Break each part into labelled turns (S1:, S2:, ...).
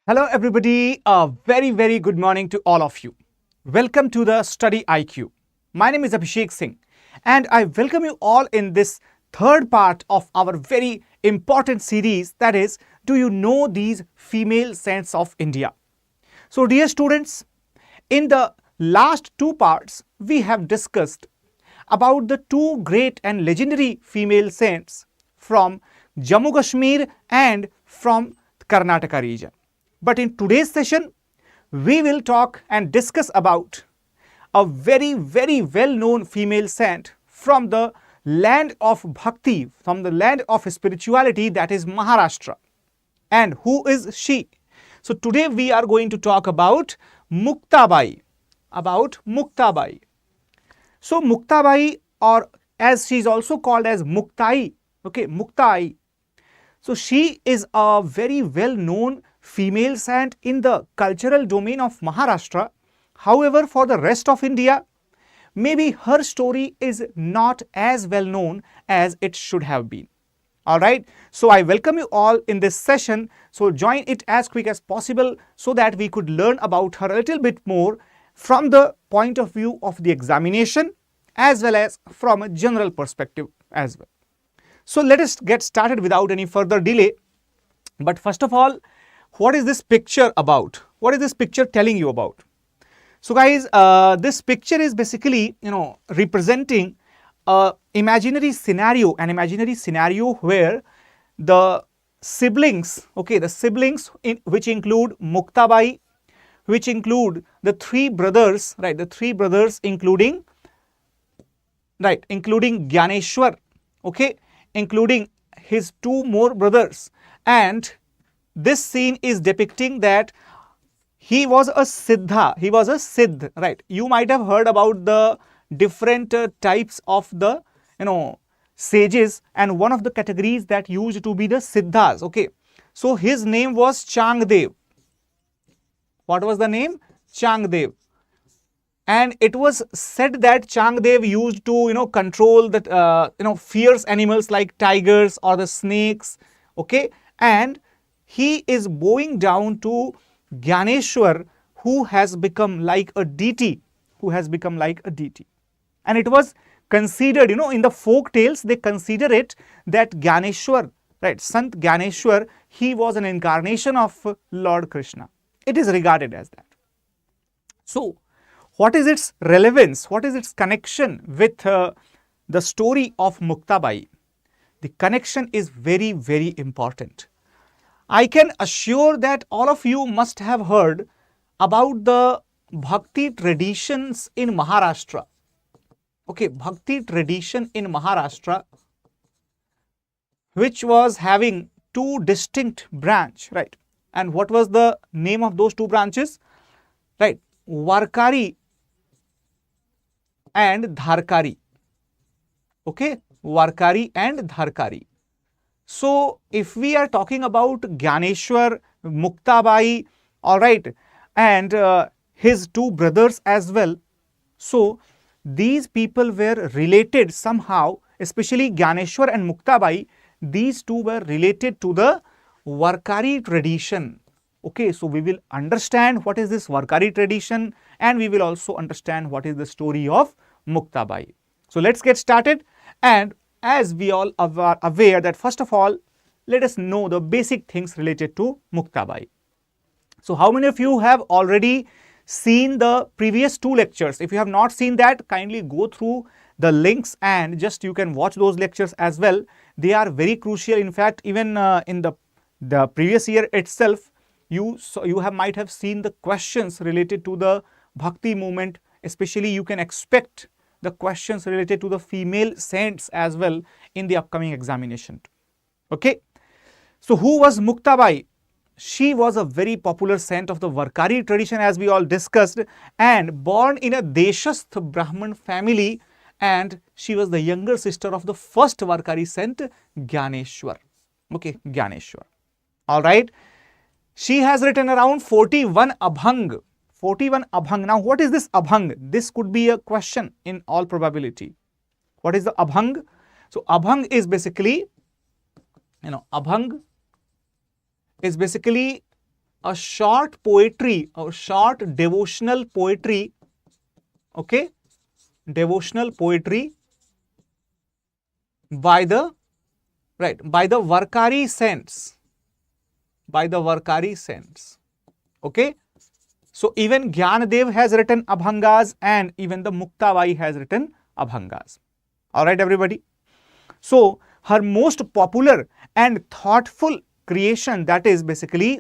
S1: Hello everybody, a very good morning to all of you. Welcome to the Study IQ. My name is Abhishek Singh and I welcome you all in this third part of our very important series, that is, do you know these female saints of India? So dear students, in the last two parts we have discussed about the two great and legendary female saints from Jammu Kashmir and from Karnataka region. But in today's session, we will talk and discuss about a very well-known female saint from the land of Bhakti, from the land of spirituality, that is Maharashtra. And who is she? So today we are going to talk about MUKTABAI. So MUKTABAI, or as she is also called as MUKTAI, MUKTAI. So she is a very well-known female saint in the cultural domain of Maharashtra. However, for the rest of India, maybe her story is not as well known as it should have been. Alright, so I welcome you all in this session. So join it as quick as possible so that we could learn about her a little bit more from the point of view of the examination as well as from a general perspective as well. So let us get started without any further delay. But first of all, what is this picture about? What is this picture telling you about? So guys, this picture is basically, representing an imaginary scenario where the siblings, which include MUKTABAI, which include the three brothers, right? The three brothers including Gyaneshwar, including his two more brothers. And this scene is depicting that he was a Siddha, right? You might have heard about the different types of the, sages, and one of the categories that used to be the Siddhas, So his name was Changdev. What was the name? Changdev. And it was said that Changdev used to, control the, fierce animals like tigers or the snakes, And he is bowing down to Gyaneshwar, who has become like a deity, And it was considered, in the folk tales, they consider it that Gyaneshwar, right, Sant Gyaneshwar, he was an incarnation of Lord Krishna. It is regarded as that. So, what is its relevance? What is its connection with the story of MUKTABAI? The connection is very important. I can assure that all of you must have heard about the Bhakti traditions in Maharashtra. Bhakti tradition in Maharashtra, which was having two distinct branches, right? And what was the name of those two branches? Right, VARKARI and Dharkari. VARKARI and Dharkari. So, if we are talking about Gyaneshwar, MUKTABAI, alright, and his two brothers as well, so these people were related somehow, especially Gyaneshwar and MUKTABAI, these two were related to the VARKARI tradition. So we will understand what is this VARKARI tradition, and we will also understand what is the story of MUKTABAI. So let's get started. And as we all are aware that first of all, let us know the basic things related to MUKTABAI. So how many of you have already seen the previous two lectures? If you have not seen that, kindly go through the links and just you can watch those lectures as well. They are very crucial. In fact, even in the previous year itself, you might have seen the questions related to the Bhakti movement. Especially you can expect the questions related to the female saints as well in the upcoming examination. So who was MUKTABAI? She was a very popular saint of the VARKARI tradition, as we all discussed, and born in a Deshasth Brahman family, and she was the younger sister of the first VARKARI saint, Gyaneshwar. Gyaneshwar. Alright. She has written around 41 Abhang. 41 Abhang. Now, what is this Abhang? This could be a question in all probability. What is the Abhang? So, Abhang is basically, Abhang is basically a short poetry or short devotional poetry, okay, devotional poetry by the Varkari saints, okay. So even Gyanadev has written Abhangas and even the Muktabai has written Abhangas. All right, everybody. So her most popular and thoughtful creation, that is basically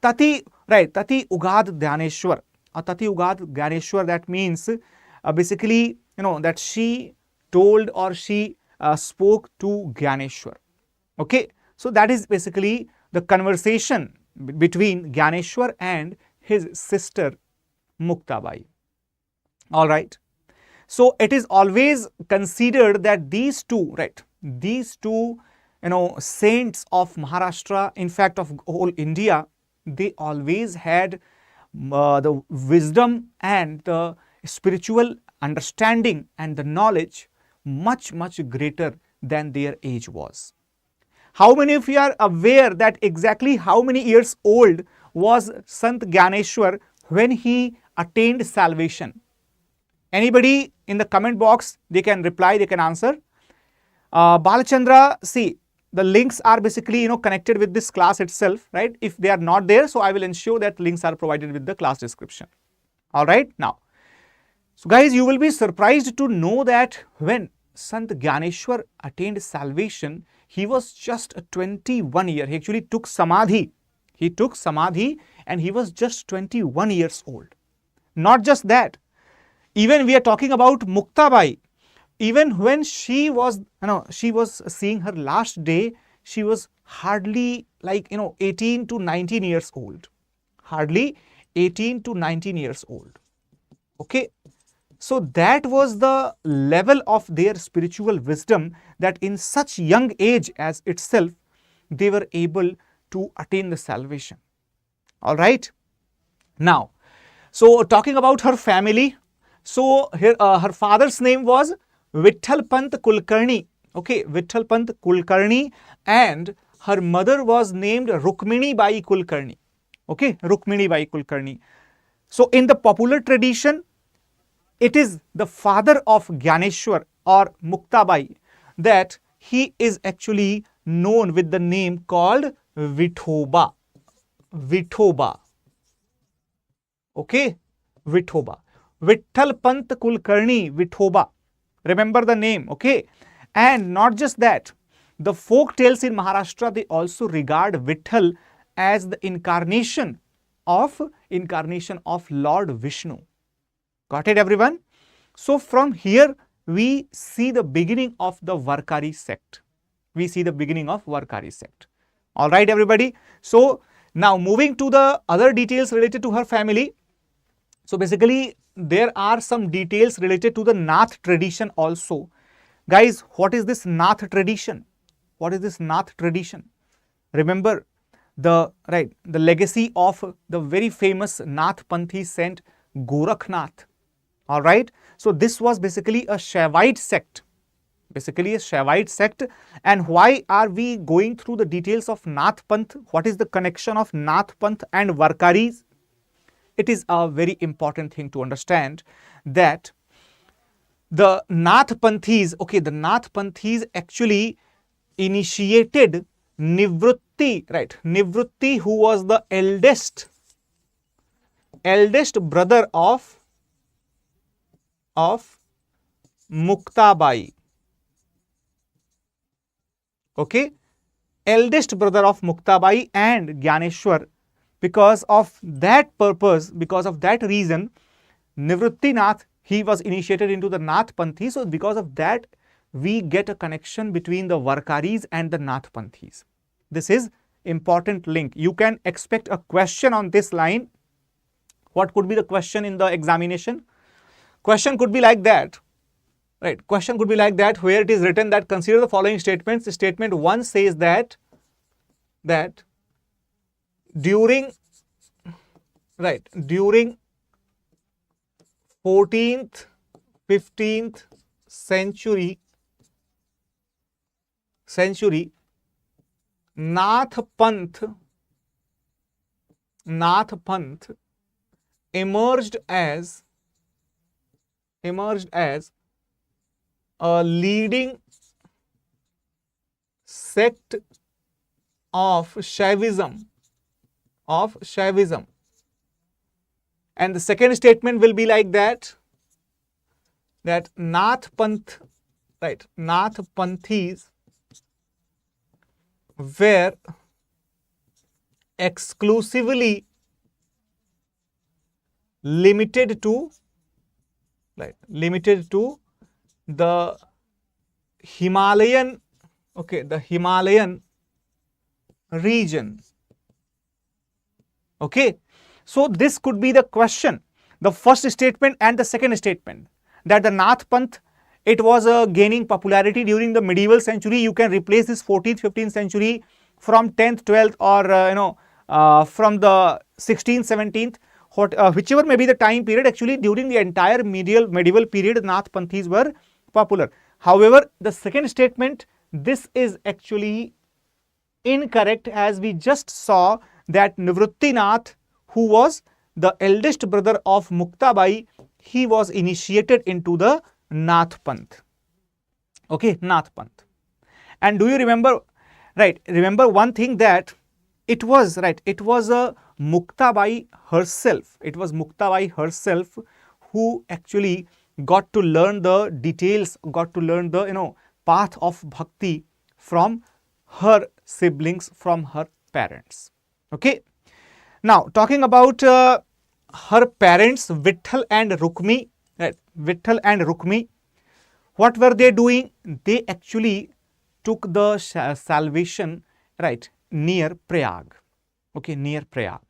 S1: Tati, right, Tati Ugad Dhyaneshwar. Tati Ugad Dhyaneshwar, that means basically, that she told or she spoke to Gyaneshwar. Okay, so that is basically the conversation between Gyaneshwar and his sister Muktabai. All right. So it is always considered that these two, right, saints of Maharashtra, in fact of whole India, they always had the wisdom and the spiritual understanding and the knowledge much greater than their age was. How many of you are aware that exactly how many years old was Sant Gyaneshwar when he attained salvation? Anybody in the comment box, they can reply, they can answer. Balachandra, see, the links are basically connected with this class itself, right? If they are not there, so I will ensure that links are provided with the class description. All right, now, so guys, you will be surprised to know that when Sant Gyaneshwar attained salvation, he was just 21 years. He actually took samadhi. He took samadhi and he was just 21 years old. Not just that, even we are talking about Muktabai. Even when she was, she was seeing her last day, she was hardly 18 to 19 years old. Hardly 18 to 19 years old. Okay. So that was the level of their spiritual wisdom, that in such young age as itself, they were able to attain the salvation. All right. Now, so talking about her family, so here her father's name was Vitthal Pant Kulkarni, okay, Vitthal Pant Kulkarni, and her mother was named Rukmini Bai Kulkarni, okay, Rukmini Bai Kulkarni. So in the popular tradition, it is the father of Gyaneshwar or Muktabai that he is actually known with the name called Vithoba. Vithoba. Okay, Vithoba. Vitthal Pant Kulkarni, Vithoba. Remember the name, okay? And not just that, the folk tales in Maharashtra, they also regard Vitthal as the incarnation of Lord Vishnu. Got it, everyone? So from here, we see the beginning of the Varkari sect. We see the beginning of Varkari sect. All right, everybody. So now moving to the other details related to her family. So basically, there are some details related to the Nath tradition also. Guys, what is this Nath tradition? What is this Nath tradition? Remember the legacy of the very famous Nath Panthi saint Gorakhnath. All right. So this was basically a Shaivite sect. And why are we going through the details of Nath Panth? What is the connection of Nath Panth and Varkaris? It is a very important thing to understand that the Nath Panthis, okay, the Nath Panthis actually initiated Nivrutti, right? Nivrutti, who was the eldest brother of Muktabai. Okay, eldest brother of Muktabai and Gyaneshwar. Because of that purpose, because of that reason, Nivrutti Nath, he was initiated into the Nath Panthi. So because of that, we get a connection between the Varkaris and the Nath Panthis. This is important link. You can expect a question on this line. What could be the question in the examination? Question could be like that, right? Question could be like that, where it is written that consider the following statements. Statement 1 says that during 14th, 15th century, Nath Panth Nath Panth emerged as a leading sect of Shaivism. And the second statement will be like that Nath Panth, right, Nath Panthis were exclusively limited to the Himalayan, the Himalayan region. Okay, so this could be the question, the first statement and the second statement, that the Nath Panth, it was gaining popularity during the medieval century. You can replace this 14th, 15th century from 10th, 12th, or from the 16th, 17th, whichever may be the time period. Actually, during the entire medieval period, Nath Panthis were popular. However, the second statement, this is actually incorrect, as we just saw that Nivruttinath, who was the eldest brother of Muktabai, he was initiated into the Nath Panth. Okay, Nath Panth. And do you remember, right, remember one thing, that it was, right, it was a Muktabai herself. It was Muktabai herself who actually got to learn the details, got to learn the, path of bhakti from her siblings, from her parents. Okay. Now, talking about her parents, Vitthal and Rukmi, right? Vitthal and Rukmi, what were they doing? They actually took the salvation, right, near Prayag. Okay, near Prayag.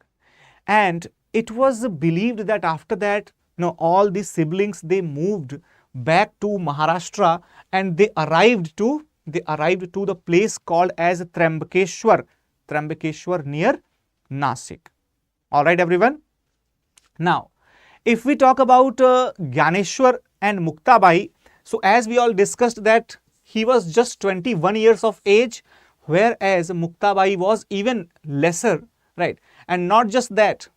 S1: And it was believed that after that, all these siblings, they moved back to Maharashtra, and they arrived to the place called as Trambakeshwar near Nasik. All right, everyone. Now, if we talk about Gyaneshwar and Muktabai, so as we all discussed that he was just 21 years of age, whereas Muktabai was even lesser, right? And not just that,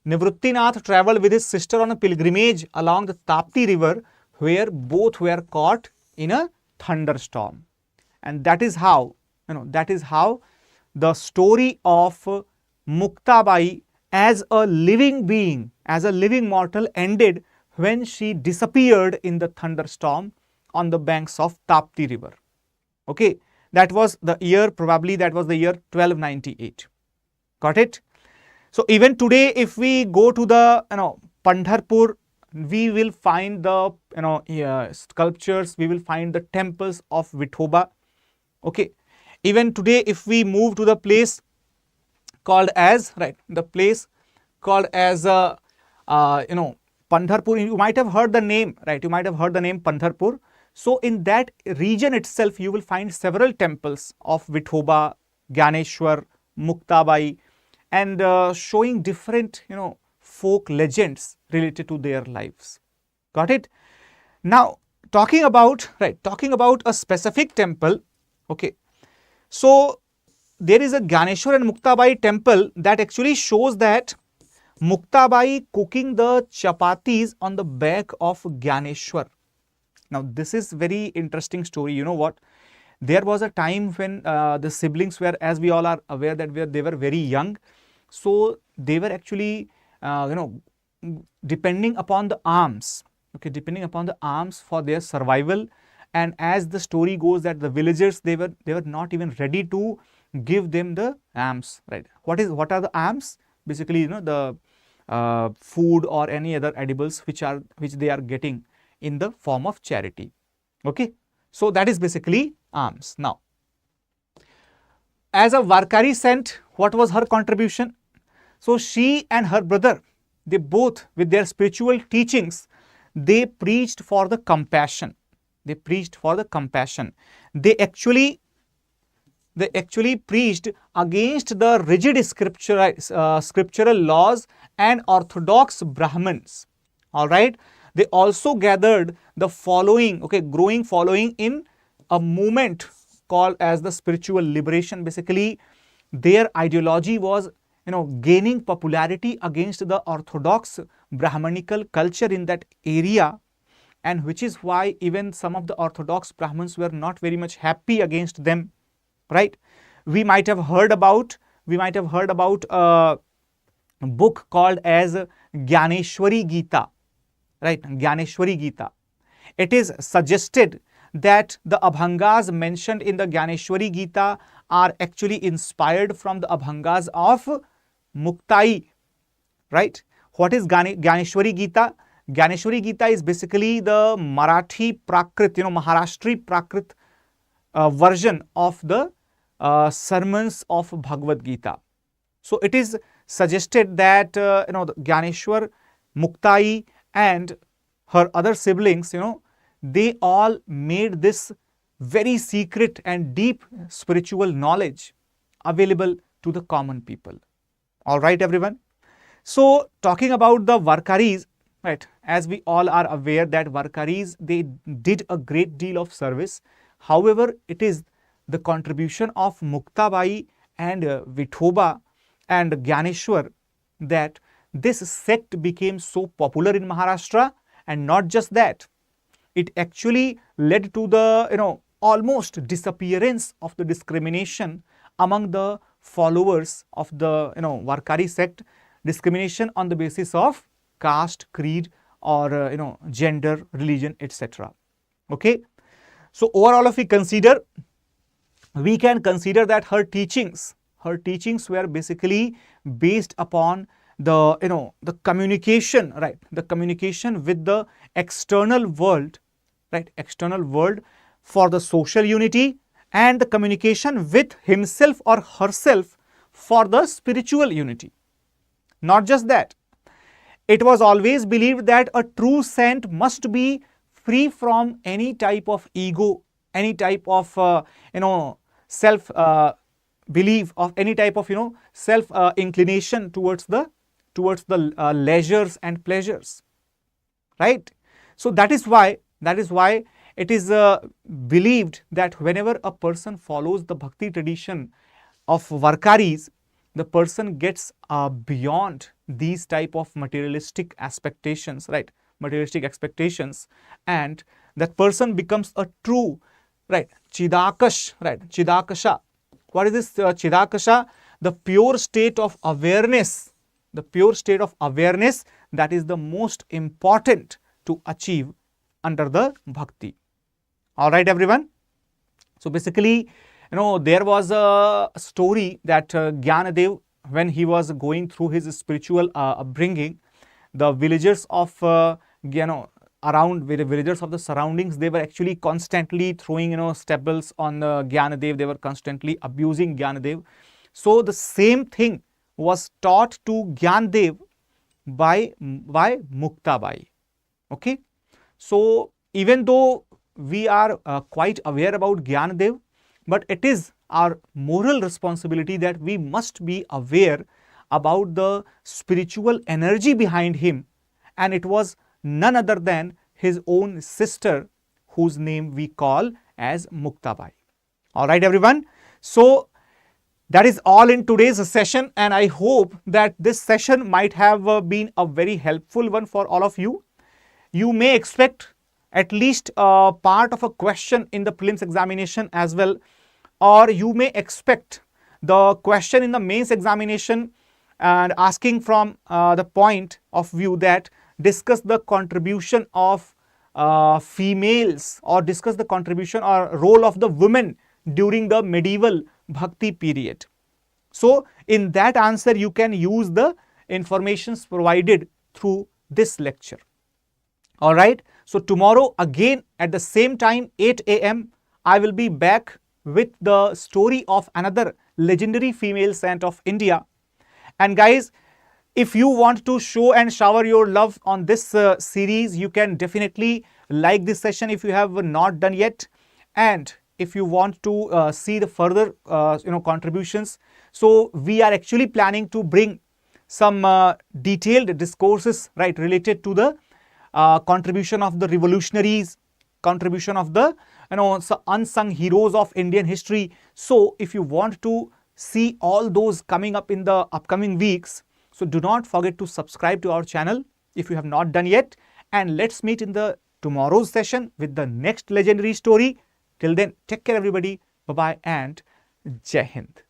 S1: Nivruttinath traveled with his sister on a pilgrimage along the Tapti river, where both were caught in a thunderstorm. And that is how, the story of Muktabai as a living being, as a living mortal, ended when she disappeared in the thunderstorm on the banks of Tapti river. Okay, that was the year, probably that was the year 1298. Got it? So even today, if we go to the Pandharpur, we will find the sculptures, we will find the temples of Vithoba. Okay, even today, if we move to the place called as, right, the place called as Pandharpur, you might have heard the name, right? You might have heard the name Pandharpur. So in that region itself, you will find several temples of Vithoba, Gyaneshwar, Muktabai, and showing different, folk legends related to their lives. Got it? Now, talking about a specific temple. Okay, so there is a Gyaneshwar and Muktabai temple that actually shows that Muktabai cooking the chapatis on the back of Gyaneshwar. Now, this is very interesting story. You know what? There was a time when the siblings were, as we all are aware, that they were very young. So they were actually, depending upon the alms. Okay, depending upon the alms for their survival. And as the story goes, that the villagers, they were not even ready to give them the alms. Right? What are the alms? Basically, the food or any other edibles which they are getting in the form of charity. Okay, so that is basically alms. Now, as a Varkari saint, what was her contribution? So she and her brother, they both, with their spiritual teachings, they preached for the compassion. They preached for the compassion. They actually preached against the rigid scriptural laws and orthodox Brahmins. All right. They also gathered the following, growing following in a movement called as the spiritual liberation. Basically, their ideology was, gaining popularity against the orthodox Brahmanical culture in that area, and which is why even some of the orthodox Brahmins were not very much happy against them, right? We might have heard about a book called as Gyaneshwari Gita, right? Gyaneshwari Gita. It is suggested that the Abhangas mentioned in the Gyaneshwari Gita are actually inspired from the Abhangas of MUKTABAI, right? What is Gyaneshwari Gita? Gyaneshwari Gita is basically the Marathi Prakrit, Maharashtri Prakrit version of the sermons of Bhagavad Gita. So it is suggested that Gyaneshwar, MUKTABAI and her other siblings, they all made this very secret and deep spiritual knowledge available to the common people. All right, everyone. So talking about the Varkaris, right, as we all are aware that Varkaris, they did a great deal of service. However, it is the contribution of MUKTABAI and Vithoba and Gyaneshwar that this sect became so popular in Maharashtra. And not just that, it actually led to the almost disappearance of the discrimination among the followers of the Varkari sect, discrimination on the basis of caste, creed, or gender, religion, etc. Okay, so overall, if we can consider that her teachings were basically based upon the the communication, right? The communication with the external world, right? External world for the social unity, and the communication with himself or herself for the spiritual unity. Not just that, it was always believed that a true saint must be free from any type of ego, any type of self belief, of any type of self inclination towards the leisures and pleasures, right? So that is why it is believed that whenever a person follows the bhakti tradition of Varkaris, the person gets beyond these type of materialistic expectations, right? Materialistic expectations, and that person becomes a true, right, Chidakash, right? Chidakasha. What is this Chidakasha? The pure state of awareness. The pure state of awareness that is the most important to achieve under the bhakti. All right, everyone. So basically, there was a story that Gyanadev, when he was going through his spiritual upbringing, the villagers of around the villagers of the surroundings, they were actually constantly throwing stubbles on Gyanadev. They were constantly abusing Gyanadev. So the same thing was taught to Gyanadev by MUKTABAI. Okay, so even though we are quite aware about Gyanadev, but it is our moral responsibility that we must be aware about the spiritual energy behind him, and it was none other than his own sister, whose name we call as MUKTABAI. All right, everyone. So that is all in today's session, and I hope that this session might have been a very helpful one for all of you. You may expect at least a part of a question in the prelims examination as well, or you may expect the question in the mains examination and asking from the point of view that discuss the contribution of females, or discuss the contribution or role of the women during the medieval bhakti period. So in that answer, you can use the informations provided through this lecture. All right. So tomorrow again at the same time, 8 a.m., I will be back with the story of another legendary female saint of India. And guys, if you want to show and shower your love on this series, you can definitely like this session if you have not done yet. And if you want to see the further contributions, so we are actually planning to bring some detailed discourses, right, related to the contribution of the revolutionaries, contribution of the unsung heroes of Indian history. So if you want to see all those coming up in the upcoming weeks. So do not forget to subscribe to our channel if you have not done yet. And let's meet in the tomorrow's session with the next legendary story. Till then, take care everybody. Bye-bye and Jai Hind.